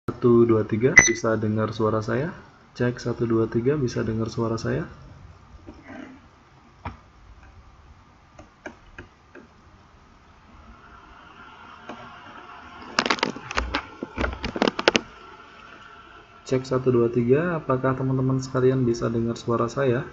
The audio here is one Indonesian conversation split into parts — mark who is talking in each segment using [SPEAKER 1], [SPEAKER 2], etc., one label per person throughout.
[SPEAKER 1] 1, 2, 3, bisa dengar suara saya? Cek 1, 2, 3, bisa dengar suara saya? Cek 1, 2, 3, apakah teman-teman sekalian bisa dengar suara saya?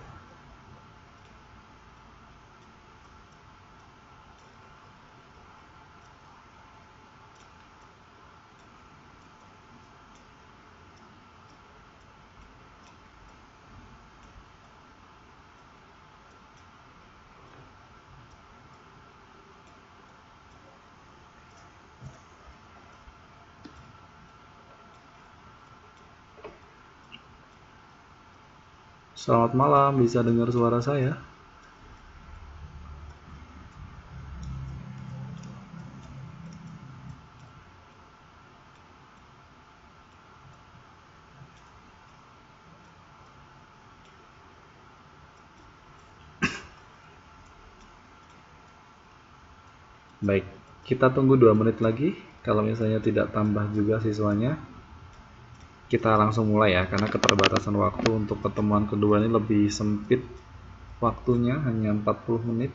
[SPEAKER 1] Selamat malam, bisa dengar suara saya? Baik, kita tunggu 2 menit lagi. Kalau misalnya tidak tambah juga siswanya, kita langsung mulai ya, karena keterbatasan waktu untuk pertemuan kedua ini lebih sempit waktunya, hanya 40 menit.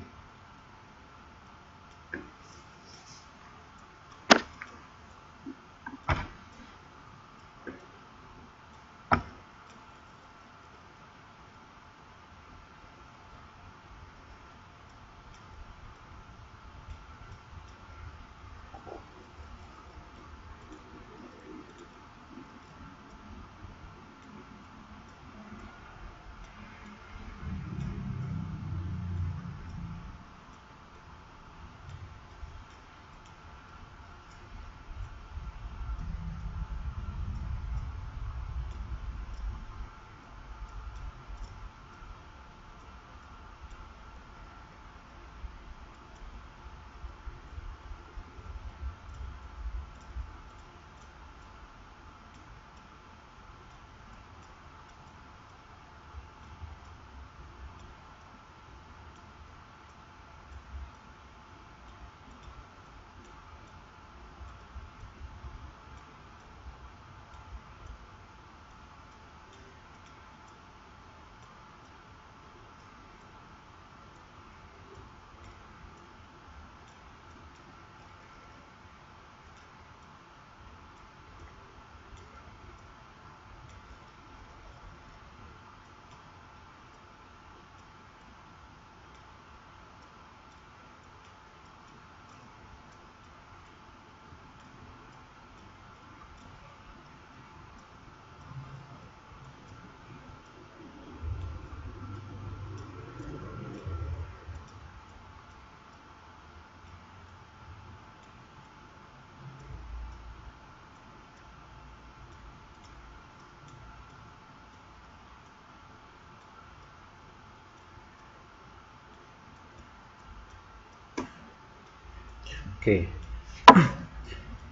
[SPEAKER 1] Oke,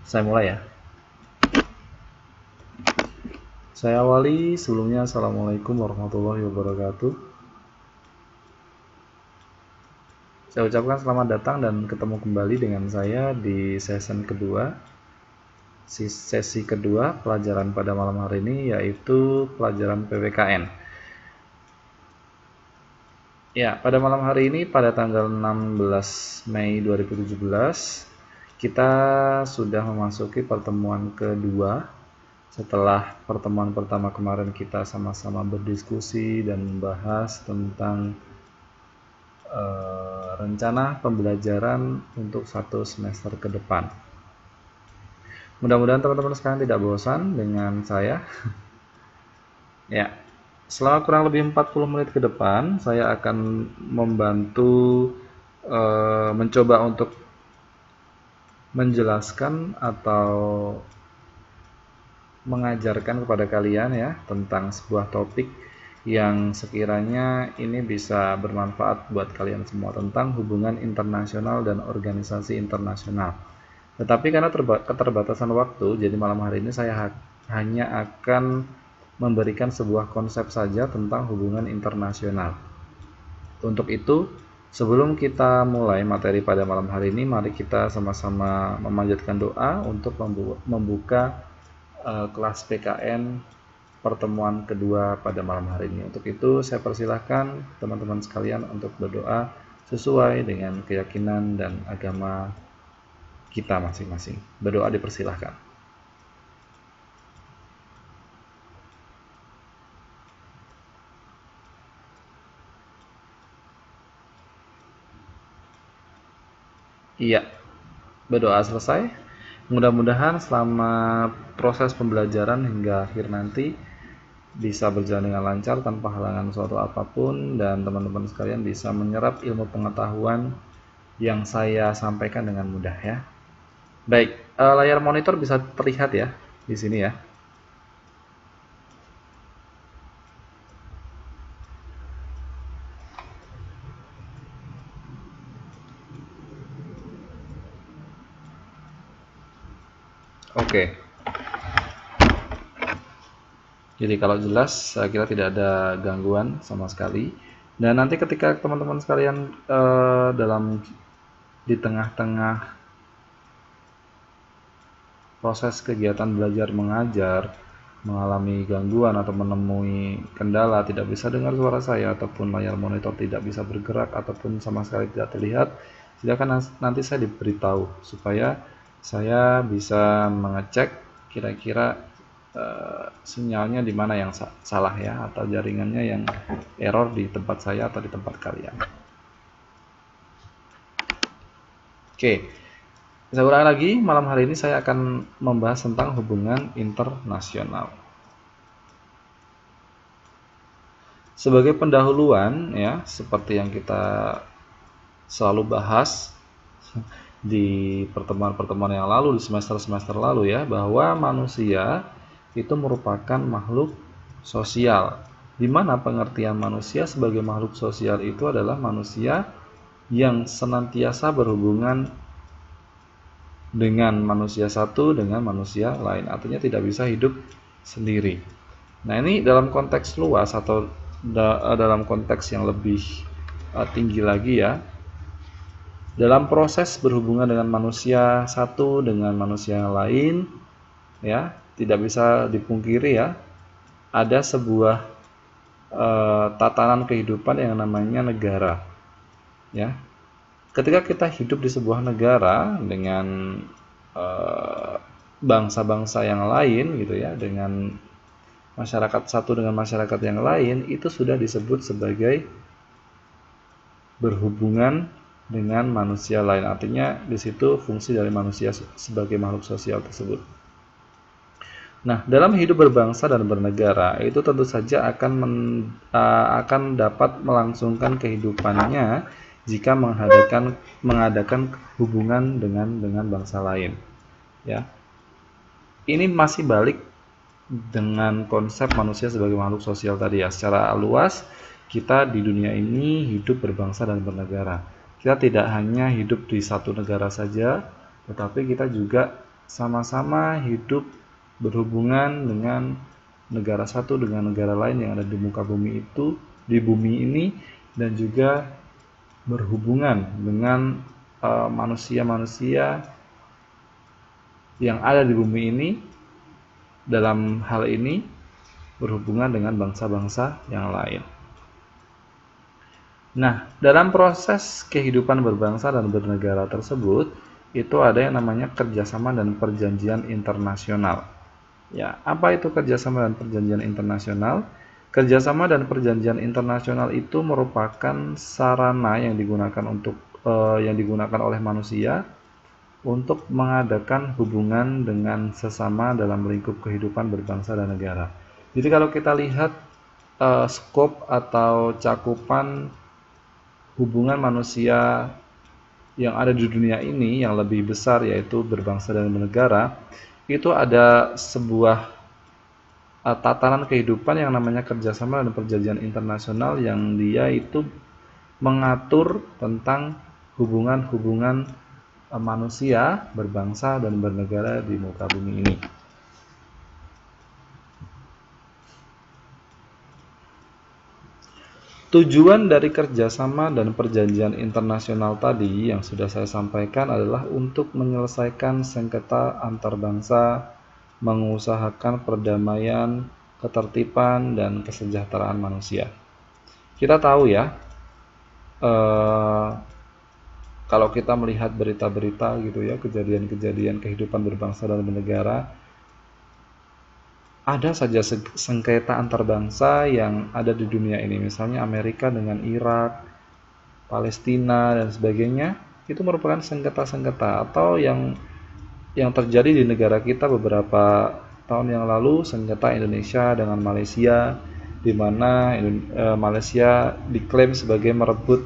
[SPEAKER 1] saya mulai ya. Saya awali sebelumnya, Assalamualaikum warahmatullahi wabarakatuh. Saya ucapkan selamat datang dan ketemu kembali dengan saya di sesi kedua pelajaran pada malam hari ini, yaitu pelajaran PPKN. Ya, pada malam hari ini pada tanggal 16 Mei 2017 kita sudah memasuki pertemuan kedua. Setelah pertemuan pertama kemarin kita sama-sama berdiskusi dan membahas tentang rencana pembelajaran untuk 1 semester ke depan. Mudah-mudahan teman-teman sekarang tidak bosan dengan saya. Ya, selama kurang lebih 40 menit ke depan, saya akan membantu mencoba untuk menjelaskan atau mengajarkan kepada kalian ya tentang sebuah topik yang sekiranya ini bisa bermanfaat buat kalian semua tentang hubungan internasional dan organisasi internasional. Tetapi karena keterbatasan waktu, jadi malam hari ini saya hanya akan memberikan sebuah konsep saja tentang hubungan internasional. Untuk itu, sebelum kita mulai materi pada malam hari ini, mari kita sama-sama memanjatkan doa untuk membuka kelas PKN pertemuan kedua pada malam hari ini. Untuk itu saya persilahkan teman-teman sekalian untuk berdoa sesuai dengan keyakinan dan agama kita masing-masing. Berdoa dipersilahkan. Iya, berdoa selesai. Mudah-mudahan selama proses pembelajaran hingga akhir nanti bisa berjalan dengan lancar tanpa halangan suatu apapun, dan teman-teman sekalian bisa menyerap ilmu pengetahuan yang saya sampaikan dengan mudah ya. Baik, layar monitor bisa terlihat ya di sini ya. Oke. Jadi kalau jelas kita tidak ada gangguan sama sekali. Dan nanti ketika teman-teman sekalian di tengah-tengah proses kegiatan belajar mengajar mengalami gangguan atau menemui kendala, tidak bisa dengar suara saya ataupun layar monitor tidak bisa bergerak ataupun sama sekali tidak terlihat, silakan nanti saya diberitahu supaya saya bisa mengecek kira-kira sinyalnya di mana yang salah ya, atau jaringannya yang error di tempat saya atau di tempat kalian. Oke, saya ulang lagi, malam hari ini saya akan membahas tentang hubungan internasional. Sebagai pendahuluan ya, seperti yang kita selalu bahas di pertemuan-pertemuan yang lalu, di semester-semester lalu ya, bahwa manusia itu merupakan makhluk sosial, di mana pengertian manusia sebagai makhluk sosial itu adalah manusia yang senantiasa berhubungan dengan manusia satu dengan manusia lain, artinya tidak bisa hidup sendiri. Nah, ini dalam konteks luas atau dalam konteks yang lebih tinggi lagi ya, dalam proses berhubungan dengan manusia satu dengan manusia yang lain ya, tidak bisa dipungkiri ya, ada sebuah tatanan kehidupan yang namanya negara ya. Ketika kita hidup di sebuah negara dengan bangsa-bangsa yang lain gitu ya, dengan masyarakat satu dengan masyarakat yang lain, itu sudah disebut sebagai berhubungan dengan manusia lain. Artinya di situ fungsi dari manusia sebagai makhluk sosial tersebut. Nah, dalam hidup berbangsa dan bernegara itu tentu saja akan dapat melangsungkan kehidupannya jika mengadakan hubungan dengan bangsa lain. Ya, ini masih balik dengan konsep manusia sebagai makhluk sosial tadi ya. Secara luas, kita di dunia ini hidup berbangsa dan bernegara. Kita tidak hanya hidup di satu negara saja, tetapi kita juga sama-sama hidup berhubungan dengan negara satu dengan negara lain yang ada di muka bumi itu, di bumi ini, dan juga berhubungan dengan manusia-manusia yang ada di bumi ini, dalam hal ini berhubungan dengan bangsa-bangsa yang lain. Nah, dalam proses kehidupan berbangsa dan bernegara tersebut, itu ada yang namanya kerjasama dan perjanjian internasional. Ya, apa itu kerjasama dan perjanjian internasional? Kerjasama dan perjanjian internasional itu merupakan sarana yang digunakan oleh manusia untuk mengadakan hubungan dengan sesama dalam lingkup kehidupan berbangsa dan negara. Jadi kalau kita lihat skop atau cakupan hubungan manusia yang ada di dunia ini yang lebih besar, yaitu berbangsa dan bernegara, itu ada sebuah tatanan kehidupan yang namanya kerjasama dan perjanjian internasional, yang dia itu mengatur tentang hubungan-hubungan manusia berbangsa dan bernegara di muka bumi ini. Tujuan dari kerjasama dan perjanjian internasional tadi yang sudah saya sampaikan adalah untuk menyelesaikan sengketa antar bangsa, mengusahakan perdamaian, ketertiban, dan kesejahteraan manusia. Kita tahu ya, kalau kita melihat berita-berita gitu ya, kejadian-kejadian kehidupan berbangsa dan bernegara, ada saja sengketa antar bangsa yang ada di dunia ini. Misalnya Amerika dengan Irak, Palestina, dan sebagainya, itu merupakan sengketa-sengketa. Atau yang terjadi di negara kita beberapa tahun yang lalu, sengketa Indonesia dengan Malaysia, di mana Malaysia diklaim sebagai merebut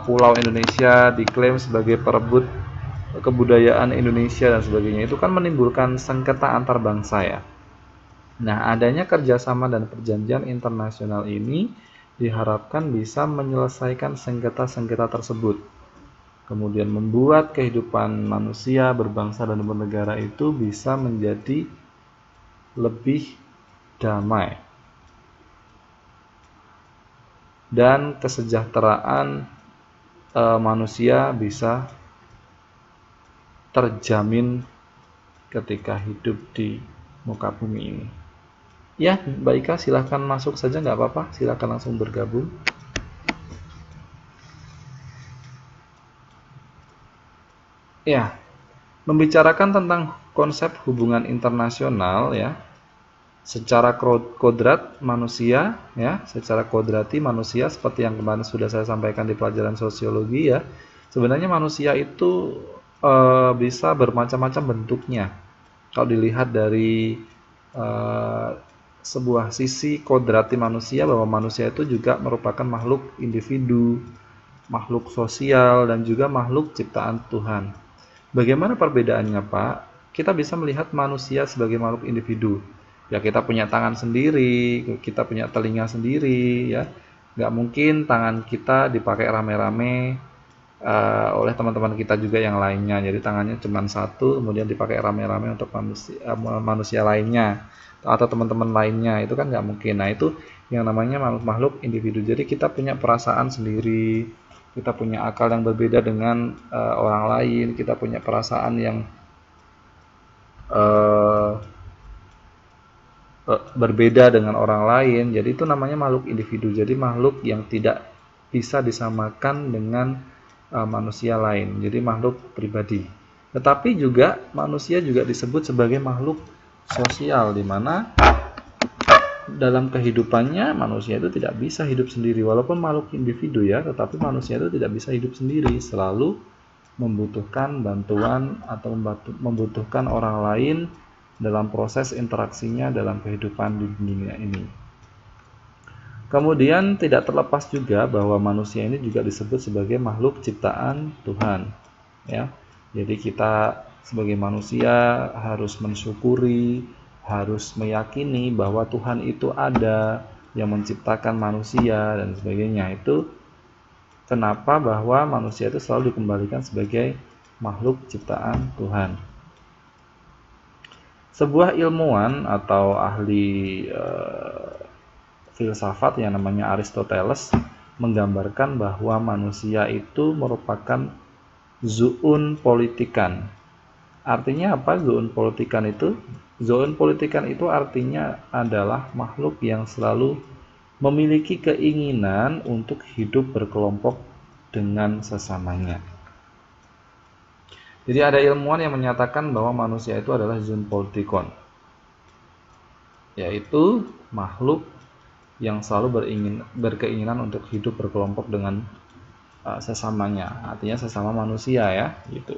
[SPEAKER 1] pulau Indonesia, diklaim sebagai perebut kebudayaan Indonesia dan sebagainya. Itu kan menimbulkan sengketa antar bangsa ya. Nah, adanya kerjasama dan perjanjian internasional ini diharapkan bisa menyelesaikan sengketa-sengketa tersebut. Kemudian membuat kehidupan manusia berbangsa dan bernegara itu bisa menjadi lebih damai. Dan kesejahteraan manusia bisa terjamin ketika hidup di muka bumi ini. Ya, Mbak Ika, silahkan masuk saja, nggak apa-apa, silahkan langsung bergabung. Ya, membicarakan tentang konsep hubungan internasional ya, secara kodrat manusia ya, secara kodrati manusia seperti yang kemarin sudah saya sampaikan di pelajaran sosiologi ya. Sebenarnya manusia itu bisa bermacam-macam bentuknya. Kalau dilihat dari sebuah sisi kodrati manusia, bahwa manusia itu juga merupakan makhluk individu, makhluk sosial, dan juga makhluk ciptaan Tuhan. Bagaimana perbedaannya, Pak? Kita bisa melihat manusia sebagai makhluk individu. Ya, kita punya tangan sendiri, kita punya telinga sendiri, ya. Nggak mungkin tangan kita dipakai rame-rame oleh teman-teman kita juga yang lainnya. Jadi tangannya cuma satu, kemudian dipakai rame-rame untuk manusia lainnya atau teman-teman lainnya. Itu kan nggak mungkin. Nah, itu yang namanya makhluk individu. Jadi kita punya perasaan sendiri, kita punya akal yang berbeda dengan orang lain, kita punya perasaan yang berbeda dengan orang lain. Jadi itu namanya makhluk individu. Jadi makhluk yang tidak bisa disamakan dengan manusia lain. Jadi makhluk pribadi. Tetapi juga manusia juga disebut sebagai makhluk sosial, di mana dalam kehidupannya manusia itu tidak bisa hidup sendiri. Walaupun makhluk individu ya, tetapi manusia itu tidak bisa hidup sendiri, selalu membutuhkan bantuan atau membutuhkan orang lain dalam proses interaksinya dalam kehidupan di dunia ini. Kemudian tidak terlepas juga bahwa manusia ini juga disebut sebagai makhluk ciptaan Tuhan ya. Jadi kita sebagai manusia harus mensyukuri, harus meyakini bahwa Tuhan itu ada yang menciptakan manusia dan sebagainya. Itu kenapa bahwa manusia itu selalu dikembalikan sebagai makhluk ciptaan Tuhan. Sebuah ilmuwan atau ahli filsafat yang namanya Aristoteles menggambarkan bahwa manusia itu merupakan zoon politikan. Artinya apa zoon politikan itu? Zoon politikan itu artinya adalah makhluk yang selalu memiliki keinginan untuk hidup berkelompok dengan sesamanya. Jadi ada ilmuwan yang menyatakan bahwa manusia itu adalah zoon politikon, yaitu makhluk yang selalu berkeinginan untuk hidup berkelompok dengan sesamanya, artinya sesama manusia ya, gitu.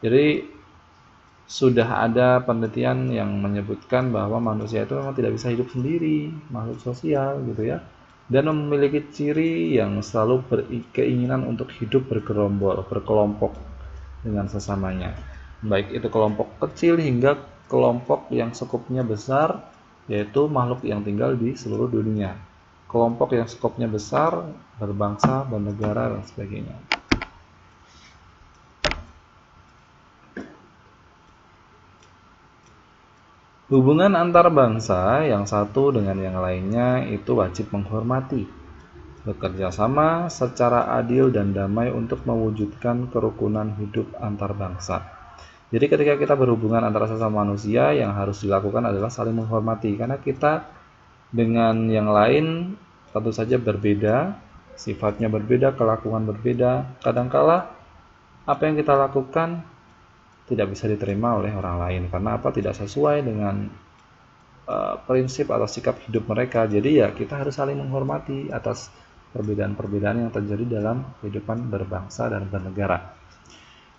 [SPEAKER 1] Jadi sudah ada penelitian yang menyebutkan bahwa manusia itu memang tidak bisa hidup sendiri, makhluk sosial gitu ya, dan memiliki ciri yang selalu berkeinginan untuk hidup bergerombol, berkelompok dengan sesamanya, baik itu kelompok kecil hingga kelompok yang skupnya besar, yaitu makhluk yang tinggal di seluruh dunia. Kelompok yang skopnya besar, berbangsa, bernegara, dan sebagainya. Hubungan antar bangsa yang satu dengan yang lainnya itu wajib menghormati, bekerja sama secara adil dan damai untuk mewujudkan kerukunan hidup antar bangsa. Jadi ketika kita berhubungan antara sesama manusia, yang harus dilakukan adalah saling menghormati, karena kita dengan yang lain tentu saja berbeda, sifatnya berbeda, kelakuan berbeda. Kadangkala apa yang kita lakukan tidak bisa diterima oleh orang lain karena apa? Tidak sesuai dengan prinsip atau sikap hidup mereka. Jadi ya kita harus saling menghormati atas perbedaan-perbedaan yang terjadi dalam kehidupan berbangsa dan bernegara.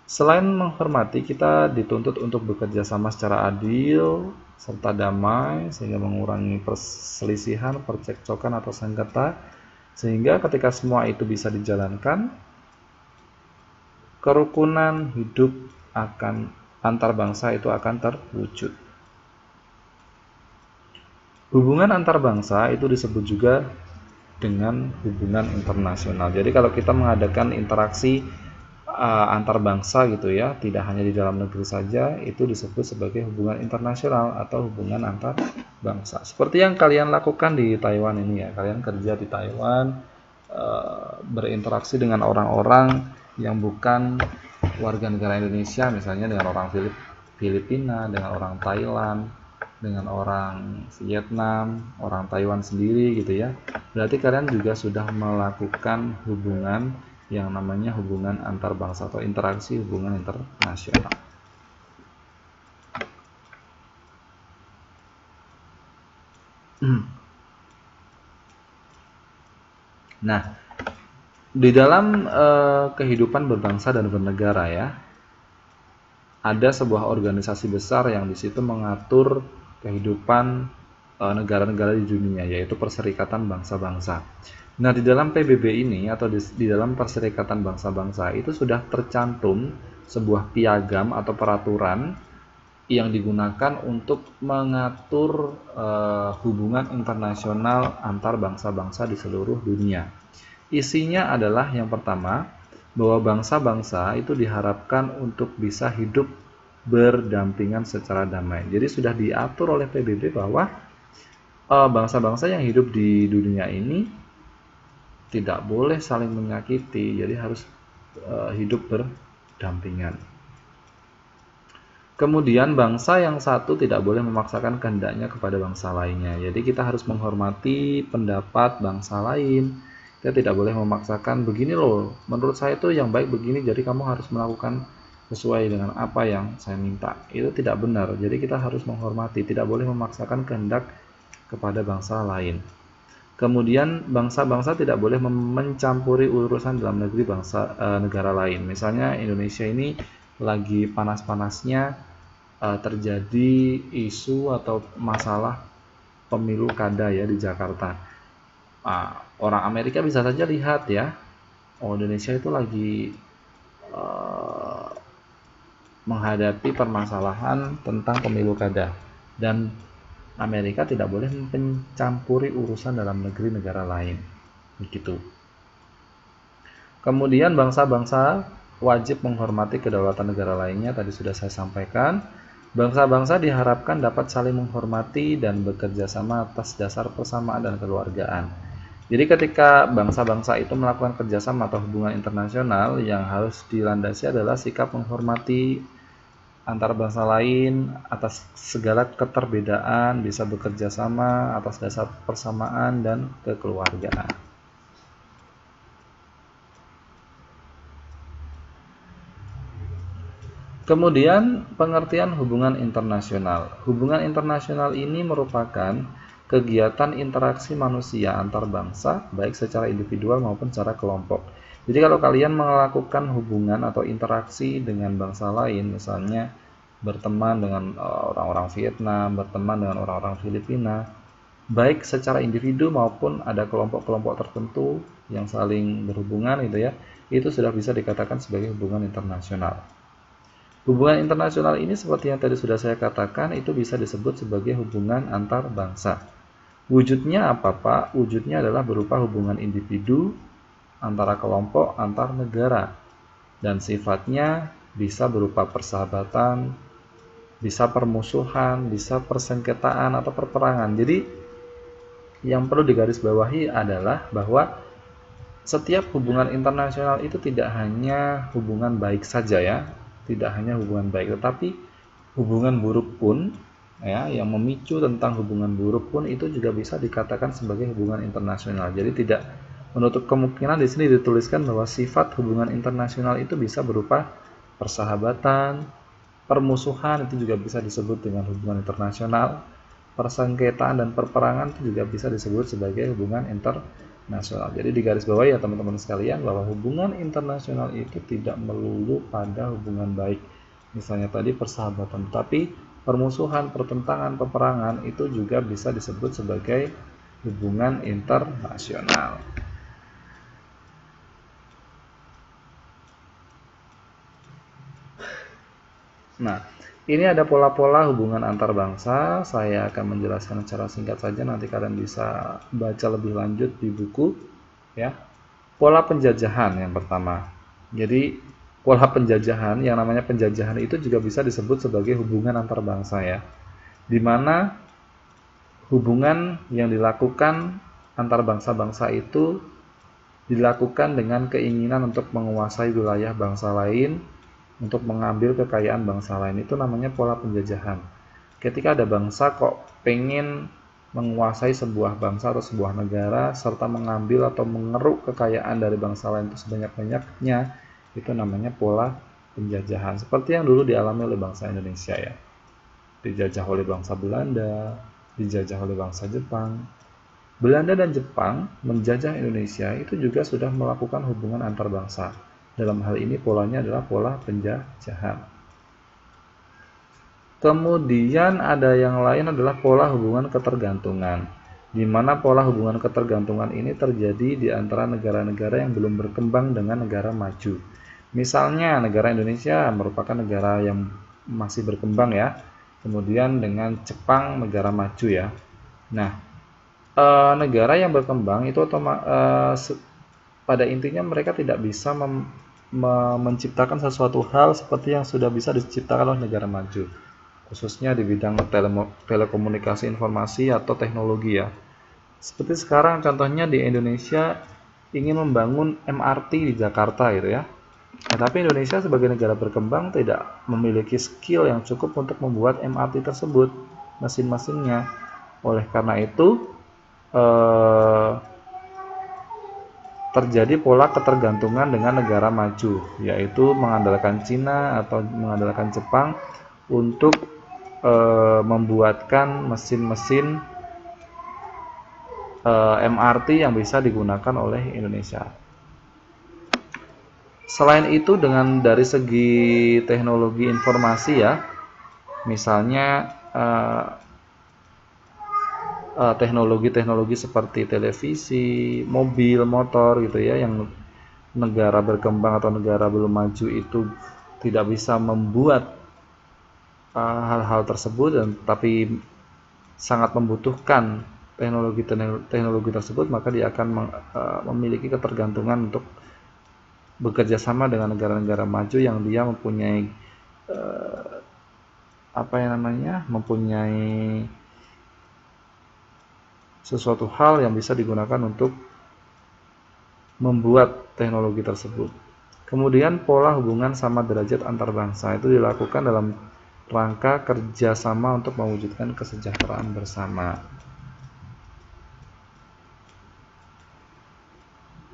[SPEAKER 1] Selain menghormati, kita dituntut untuk bekerja sama secara adil serta damai sehingga mengurangi perselisihan, percekcokan atau sengketa, sehingga ketika semua itu bisa dijalankan, kerukunan hidup akan antar bangsa itu akan terwujud. Hubungan antar bangsa itu disebut juga dengan hubungan internasional. Jadi kalau kita mengadakan interaksi antar bangsa gitu ya, tidak hanya di dalam negeri saja, itu disebut sebagai hubungan internasional atau hubungan antar bangsa. Seperti yang kalian lakukan di Taiwan ini ya, kalian kerja di Taiwan, berinteraksi dengan orang-orang yang bukan warga negara Indonesia, misalnya dengan orang Filipina, dengan orang Thailand, dengan orang Vietnam, orang Taiwan sendiri gitu ya. Berarti kalian juga sudah melakukan hubungan yang namanya hubungan antar bangsa atau interaksi hubungan internasional. Nah, di dalam kehidupan berbangsa dan bernegara ya, ada sebuah organisasi besar yang di situ mengatur kehidupan negara-negara di dunia, yaitu Perserikatan Bangsa-Bangsa. Nah, di dalam PBB ini atau di dalam Perserikatan Bangsa-Bangsa itu sudah tercantum sebuah piagam atau peraturan yang digunakan untuk mengatur hubungan internasional antar bangsa-bangsa di seluruh dunia. Isinya adalah yang pertama, bahwa bangsa-bangsa itu diharapkan untuk bisa hidup berdampingan secara damai. Jadi sudah diatur oleh PBB bahwa bangsa-bangsa yang hidup di dunia ini tidak boleh saling menyakiti, jadi harus hidup berdampingan. Kemudian bangsa yang satu tidak boleh memaksakan kehendaknya kepada bangsa lainnya. Jadi kita harus menghormati pendapat bangsa lain. Kita tidak boleh memaksakan begini loh, menurut saya itu yang baik begini, jadi kamu harus melakukan sesuai dengan apa yang saya minta. Itu tidak benar. Jadi kita harus menghormati, tidak boleh memaksakan kehendak kepada bangsa lain. Kemudian bangsa-bangsa tidak boleh mencampuri urusan dalam negeri negara lain. Misalnya Indonesia ini lagi panas-panasnya terjadi isu atau masalah pemilu kada ya di Jakarta. Orang Amerika bisa saja lihat ya, Indonesia itu lagi menghadapi permasalahan tentang pemilu kada, dan Amerika tidak boleh mencampuri urusan dalam negeri negara lain. Begitu. Kemudian bangsa-bangsa wajib menghormati kedaulatan negara lainnya, tadi sudah saya sampaikan. Bangsa-bangsa diharapkan dapat saling menghormati dan bekerja sama atas dasar persamaan dan keluargaan. Jadi ketika bangsa-bangsa itu melakukan kerjasama atau hubungan internasional, yang harus dilandasi adalah sikap menghormati antar bangsa lain atas segala keterbedaan, bisa bekerja sama atas dasar persamaan dan kekeluargaan. Kemudian pengertian hubungan internasional. Hubungan internasional ini merupakan kegiatan interaksi manusia antar bangsa, baik secara individual maupun secara kelompok. Jadi kalau kalian melakukan hubungan atau interaksi dengan bangsa lain, misalnya berteman dengan orang-orang Vietnam, berteman dengan orang-orang Filipina, baik secara individu maupun ada kelompok-kelompok tertentu yang saling berhubungan gitu ya, itu sudah bisa dikatakan sebagai hubungan internasional. Hubungan internasional ini seperti yang tadi sudah saya katakan, itu bisa disebut sebagai hubungan antar bangsa. Wujudnya apa Pak? Wujudnya adalah berupa hubungan individu, antara kelompok, antar negara, dan sifatnya bisa berupa persahabatan, bisa permusuhan, bisa persengketaan atau perperangan. Jadi yang perlu digarisbawahi adalah bahwa setiap hubungan internasional itu tidak hanya hubungan baik saja ya, tidak hanya hubungan baik, tetapi hubungan buruk pun ya, yang memicu tentang hubungan buruk pun itu juga bisa dikatakan sebagai hubungan internasional. Jadi tidak menutup kemungkinan di sini dituliskan bahwa sifat hubungan internasional itu bisa berupa persahabatan, permusuhan itu juga bisa disebut dengan hubungan internasional, persengketaan dan perperangan itu juga bisa disebut sebagai hubungan internasional. Jadi di garis bawah ya teman-teman sekalian, bahwa hubungan internasional itu tidak melulu pada hubungan baik. Misalnya tadi persahabatan, tapi permusuhan, pertentangan, peperangan itu juga bisa disebut sebagai hubungan internasional. Nah, ini ada pola-pola hubungan antar bangsa. Saya akan menjelaskan secara singkat saja, nanti kalian bisa baca lebih lanjut di buku ya. Pola penjajahan yang pertama. Jadi pola penjajahan, yang namanya penjajahan itu juga bisa disebut sebagai hubungan antar bangsa ya, di mana hubungan yang dilakukan antar bangsa-bangsa itu dilakukan dengan keinginan untuk menguasai wilayah bangsa lain, untuk mengambil kekayaan bangsa lain. Itu namanya pola penjajahan. Ketika ada bangsa kok pengen menguasai sebuah bangsa atau sebuah negara serta mengambil atau mengeruk kekayaan dari bangsa lain itu sebanyak-banyaknya, itu namanya pola penjajahan. Seperti yang dulu dialami oleh bangsa Indonesia ya. Dijajah oleh bangsa Belanda, dijajah oleh bangsa Jepang. Belanda dan Jepang menjajah Indonesia itu juga sudah melakukan hubungan antar bangsa. Dalam hal ini polanya adalah pola penjajahan. Kemudian ada yang lain adalah pola hubungan ketergantungan, di mana pola hubungan ketergantungan ini terjadi di antara negara-negara yang belum berkembang dengan negara maju. Misalnya negara Indonesia merupakan negara yang masih berkembang ya, kemudian dengan Jepang negara maju ya. Nah, negara yang berkembang itu pada intinya mereka tidak bisa menciptakan sesuatu hal seperti yang sudah bisa diciptakan oleh negara maju, khususnya di bidang telekomunikasi informasi atau teknologi ya. Seperti sekarang contohnya di Indonesia ingin membangun MRT di Jakarta gitu ya. Nah, tapi Indonesia sebagai negara berkembang tidak memiliki skill yang cukup untuk membuat MRT tersebut, mesin-mesinnya. Oleh karena itu terjadi pola ketergantungan dengan negara maju, yaitu mengandalkan Cina atau mengandalkan Jepang untuk membuatkan mesin-mesin MRT yang bisa digunakan oleh Indonesia. Selain itu, dari segi teknologi informasi ya, misalnya teknologi-teknologi seperti televisi, mobil, motor gitu ya, yang negara berkembang atau negara belum maju itu tidak bisa membuat hal-hal tersebut, dan tapi sangat membutuhkan teknologi tersebut, maka dia akan memiliki ketergantungan untuk bekerja sama dengan negara-negara maju yang dia mempunyai mempunyai sesuatu hal yang bisa digunakan untuk membuat teknologi tersebut. Kemudian pola hubungan sama derajat antar bangsa itu dilakukan dalam rangka kerjasama untuk mewujudkan kesejahteraan bersama.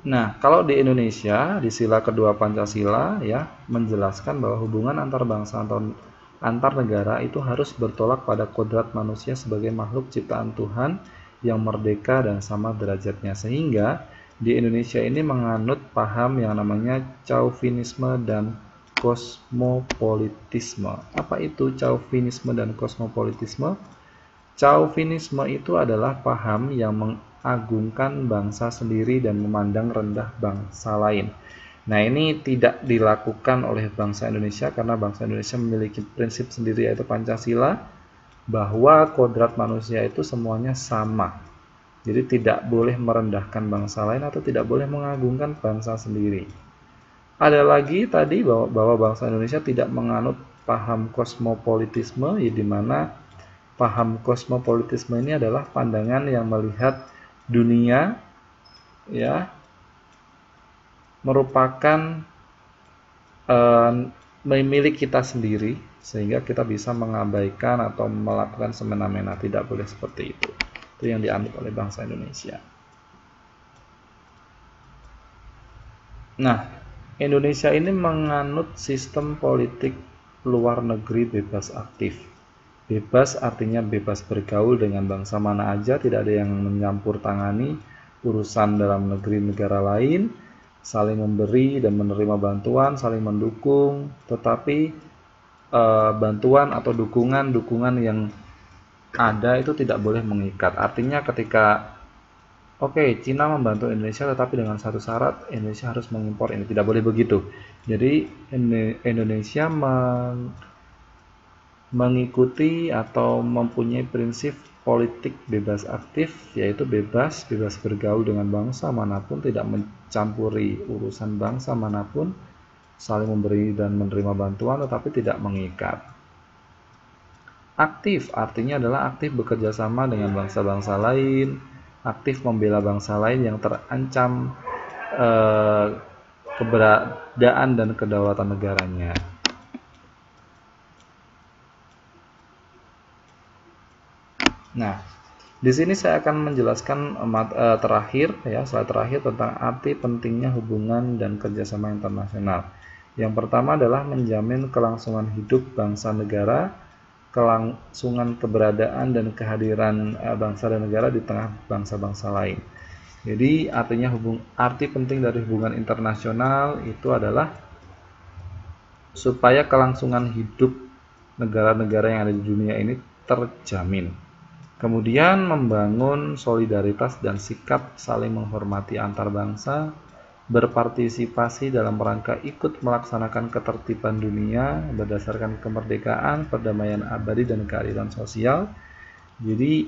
[SPEAKER 1] Nah, kalau di Indonesia, di sila kedua Pancasila ya, menjelaskan bahwa hubungan antar bangsa atau antar negara itu harus bertolak pada kodrat manusia sebagai makhluk ciptaan Tuhan yang merdeka dan sama derajatnya, sehingga di Indonesia ini menganut paham yang namanya chauvinisme dan kosmopolitisme. Apa itu chauvinisme dan kosmopolitisme? Chauvinisme itu adalah paham yang mengagungkan bangsa sendiri dan memandang rendah bangsa lain. Nah, ini tidak dilakukan oleh bangsa Indonesia karena bangsa Indonesia memiliki prinsip sendiri, yaitu Pancasila, bahwa kodrat manusia itu semuanya sama. Jadi tidak boleh merendahkan bangsa lain atau tidak boleh mengagungkan bangsa sendiri. Ada lagi tadi bahwa bangsa Indonesia tidak menganut paham kosmopolitisme, di mana paham kosmopolitisme ini adalah pandangan yang melihat dunia ya merupakan milik kita sendiri, sehingga kita bisa mengabaikan atau melakukan semena-mena. Tidak boleh seperti itu. Itu yang dianut oleh bangsa Indonesia. Nah, Indonesia ini menganut sistem politik luar negeri bebas aktif. Bebas artinya bebas bergaul dengan bangsa mana aja, tidak ada yang mencampur tangani urusan dalam negeri negara lain, saling memberi dan menerima bantuan, saling mendukung, tetapi bantuan atau dukungan yang ada itu tidak boleh mengikat. Artinya ketika Cina membantu Indonesia tetapi dengan satu syarat, Indonesia harus mengimpor ini, tidak boleh begitu. Jadi Indonesia mengikuti atau mempunyai prinsip politik bebas aktif, yaitu bebas bergaul dengan bangsa manapun, tidak mencampuri urusan bangsa manapun, saling memberi dan menerima bantuan tetapi tidak mengikat. Aktif artinya adalah aktif bekerja sama dengan bangsa-bangsa lain, aktif membela bangsa lain yang terancam keberadaan dan kedaulatan negaranya. Nah, di sini saya akan menjelaskan slide terakhir tentang arti pentingnya hubungan dan kerjasama internasional. Yang pertama adalah menjamin kelangsungan hidup bangsa negara, kelangsungan keberadaan dan kehadiran bangsa dan negara di tengah bangsa-bangsa lain. Jadi arti penting dari hubungan internasional itu adalah supaya kelangsungan hidup negara-negara yang ada di dunia ini terjamin. Kemudian membangun solidaritas dan sikap saling menghormati antar bangsa, berpartisipasi dalam rangka ikut melaksanakan ketertiban dunia berdasarkan kemerdekaan, perdamaian abadi, dan keadilan sosial. Jadi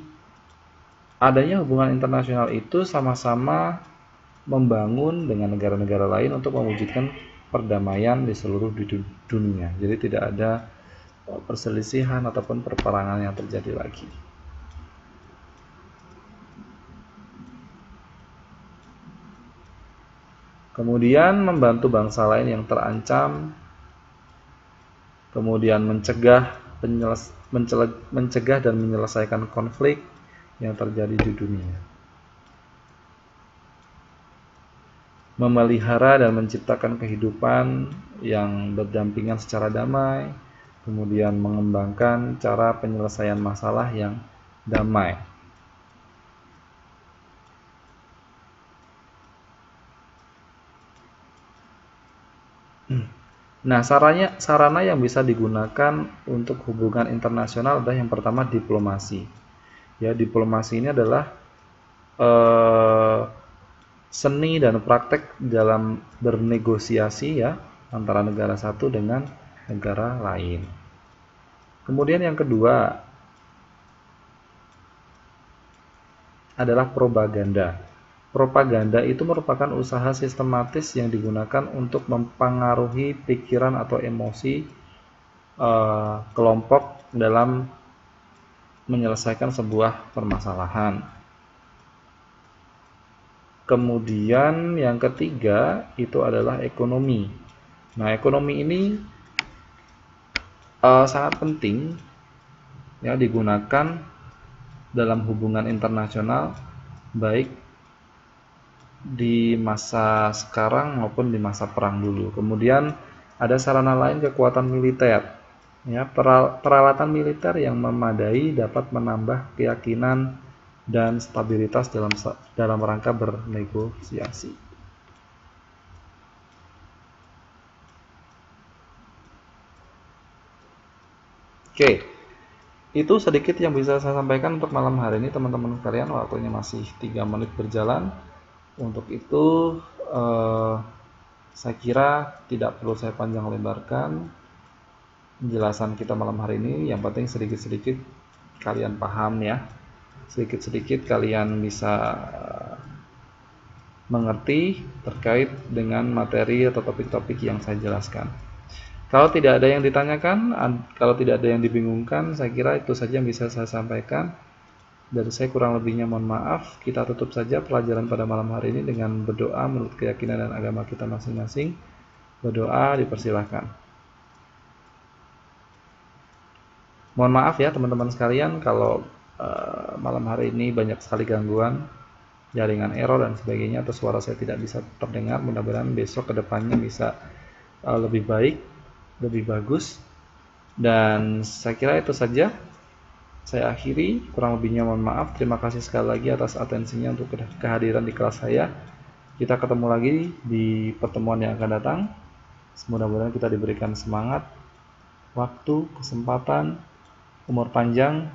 [SPEAKER 1] adanya hubungan internasional itu sama-sama membangun dengan negara-negara lain untuk mewujudkan perdamaian di seluruh dunia. Jadi tidak ada perselisihan ataupun perperangan yang terjadi lagi. Kemudian membantu bangsa lain yang terancam, kemudian mencegah dan menyelesaikan konflik yang terjadi di dunia. Memelihara dan menciptakan kehidupan yang berdampingan secara damai, kemudian mengembangkan cara penyelesaian masalah yang damai. Nah, sarana yang bisa digunakan untuk hubungan internasional adalah yang pertama diplomasi. Ya, diplomasi ini adalah seni dan praktek dalam bernegosiasi ya antara negara satu dengan negara lain. Kemudian yang kedua adalah propaganda. Propaganda itu merupakan usaha sistematis yang digunakan untuk mempengaruhi pikiran atau emosi kelompok dalam menyelesaikan sebuah permasalahan. Kemudian yang ketiga itu adalah ekonomi. Nah, ekonomi ini sangat penting ya digunakan dalam hubungan internasional, baik di masa sekarang maupun di masa perang dulu. Kemudian ada sarana lain, kekuatan militer. Ya, peralatan militer yang memadai dapat menambah keyakinan dan stabilitas dalam rangka bernegosiasi. Oke, itu sedikit yang bisa saya sampaikan untuk malam hari ini teman-teman sekalian. Waktunya masih 3 menit berjalan. Untuk itu saya kira tidak perlu saya panjang lebarkan penjelasan kita malam hari ini. Yang penting sedikit-sedikit kalian paham ya, sedikit-sedikit kalian bisa mengerti terkait dengan materi atau topik-topik yang saya jelaskan. Kalau tidak ada yang ditanyakan, kalau tidak ada yang dibingungkan, saya kira itu saja yang bisa saya sampaikan. Dari saya kurang lebihnya mohon maaf. Kita tutup saja pelajaran pada malam hari ini dengan berdoa menurut keyakinan dan agama kita masing-masing. Berdoa, dipersilahkan. Mohon maaf ya teman-teman sekalian kalau malam hari ini banyak sekali gangguan, jaringan error dan sebagainya, atau suara saya tidak bisa terdengar. Mudah-mudahan besok kedepannya bisa lebih baik, lebih bagus. Dan saya kira itu saja. Saya akhiri, kurang lebihnya mohon maaf. Terima kasih sekali lagi atas atensinya untuk kehadiran di kelas saya. Kita ketemu lagi di pertemuan yang akan datang. Mudah-mudahan kita diberikan semangat, waktu, kesempatan, umur panjang,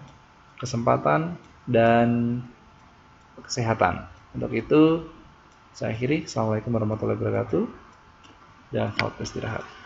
[SPEAKER 1] kesempatan, dan kesehatan. Untuk itu, saya akhiri. Assalamualaikum warahmatullahi wabarakatuh. Dan selamat istirahat.